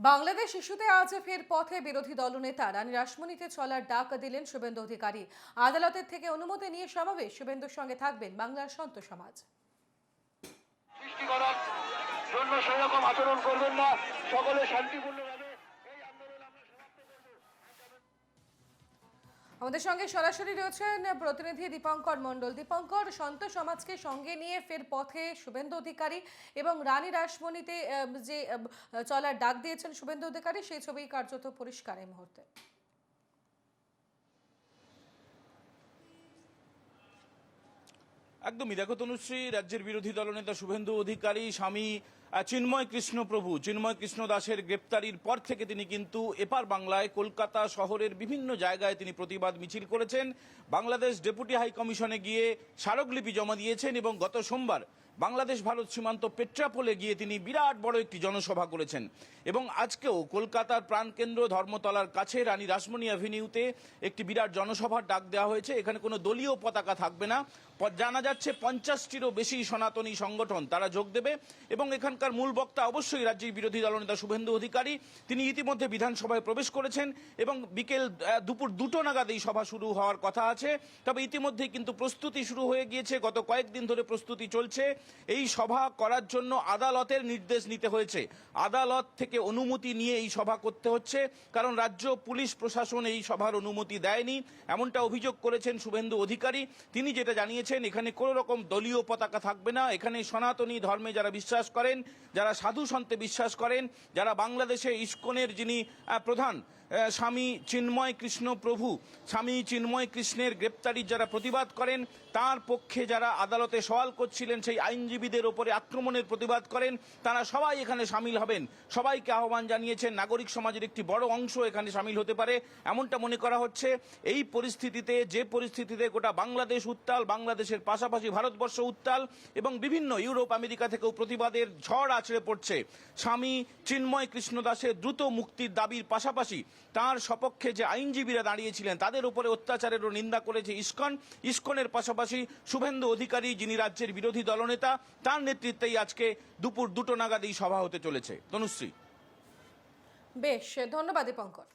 বাংলাদেশ ইস্যুতে আজ ফের পথে বিরোধী দলনেতা রানী রাসমণিতে চলার ডাক দিলেন শুভেন্দু অধিকারী। আদালতের থেকে অনুমতি নিয়ে সমাবেশ। শুভেন্দুর সঙ্গে থাকবেন বাংলার সন্ত সমাজ। সৃষ্টি করার জন্য সেরকম আচরণ করবেন না, সকলে শান্তিপূর্ণভাবে এই আন্দোলন আমরা সমাপ্ত করব। আমাদের সঙ্গে সরাসরি রয়েছেন প্রতিনিধি দীপঙ্কর মণ্ডল। দীপঙ্কর, সন্ত সমাজকে সঙ্গে নিয়ে ফের পথে শুভেন্দু অধিকারী এবং রানী রাসমণিতে যে চলার ডাক দিয়েছেন শুভেন্দু অধিকারী, সেই ছবি কার্যত পরিষ্কার এই মুহূর্তে। একদমই দেখো তনুশ্রী, রাজ্যের বিরোধী দলনেতা শুভেন্দু অধিকারী স্বামী চিন্ময় কৃষ্ণ দাসের গ্রেপ্তারির পর থেকে তিনি কিন্তু এপার বাংলায় কলকাতা শহরের বিভিন্ন জায়গায় তিনি প্রতিবাদ মিছিল করেছেন। বাংলাদেশ ডেপুটি হাই কমিশনে গিয়ে স্মারকলিপি জমা দিয়েছেন এবং গত সোমবার বাংলাদেশ ভারত সীমান্ত পেট্রাপোলে গিয়ে তিনি বিরাট বড় একটি জনসভা করেছেন এবং আজকেও কলকাতার প্রাণকেন্দ্র ধর্মতলার কাছে রানী রাসমণি অ্যাভিনিউতে একটি বিরাট জনসভার ডাক দেওয়া হয়েছে। এখানে কোনো দলীয় পতাকা থাকবে না। জানা যাচ্ছে 50টিরও বেশি সনাতনী সংগঠন তারা যোগ দেবে এবং এখানকার মূল বক্তা অবশ্যই রাজ্যের বিরোধী দলনেতা শুভেন্দু অধিকারী। তিনি ইতিমধ্যে বিধানসভায় প্রবেশ করেছেন এবং দুপুর 2টো নাগাদ এই সভা শুরু হওয়ার কথা আছে। তবে ইতিমধ্যেই কিন্তু প্রস্তুতি শুরু হয়ে গিয়েছে। গত কয়েকদিন ধরে প্রস্তুতি চলছে। এই সভা করার জন্য আদালতের নির্দেশ নিতে হয়েছে, আদালত থেকে অনুমতি নিয়ে এই সভা করতে হচ্ছে, কারণ রাজ্য পুলিশ প্রশাসন এই সভার অনুমতি দেয়নি, এমনটা অভিযোগ করেছেন শুভেন্দু অধিকারী। তিনি যেটা জানিয়েছেন, এখানে কোনো রকম দলীয় পতাকা থাকবে না। এখানে সনাতনী ধর্মে যারা বিশ্বাস করেন, যারা সাধু সন্তে বিশ্বাস করেন, যারা বাংলাদেশে ইস্কনের যিনি প্রধান স্বামী চিন্ময় কৃষ্ণের গ্রেপ্তারির যারা প্রতিবাদ করেন, তার পক্ষে যারা আদালতে সওয়াল করছিলেন, সেই আইনজীবীদের ওপরে আক্রমণের প্রতিবাদ করেন, তারা সবাই এখানে সামিল হবেন। সবাইকে আহ্বান জানিয়েছেন। নাগরিক সমাজের একটি বড় অংশ এখানে সামিল হতে পারে এমনটা মনে করা হচ্ছে। এই পরিস্থিতিতে, যে পরিস্থিতিতে গোটা বাংলাদেশ উত্তাল, বাংলাদেশের পাশাপাশি ভারতবর্ষ উত্তাল এবং বিভিন্ন ইউরোপ আমেরিকা থেকেও প্রতিবাদের ঝড় আছড়ে পড়ছে, স্বামী চিন্ময় কৃষ্ণ দাসের দ্রুত মুক্তির দাবির পাশাপাশি তার সপক্ষে যে আইনজীবীরা দাঁড়িয়েছিলেন তাদের উপরে অত্যাচারেরও নিন্দা করেছে ইস্কনের পাশাপাশি শুভেন্দু অধিকারী, যিনি রাজ্যের বিরোধী দলনেতা, তার নেতৃত্বেই আজকে দুপুর 2টো নাগাদ এই সভা হতে চলেছে। তনুশ্রী, বেশ, ধন্যবাদ দীপঙ্কর।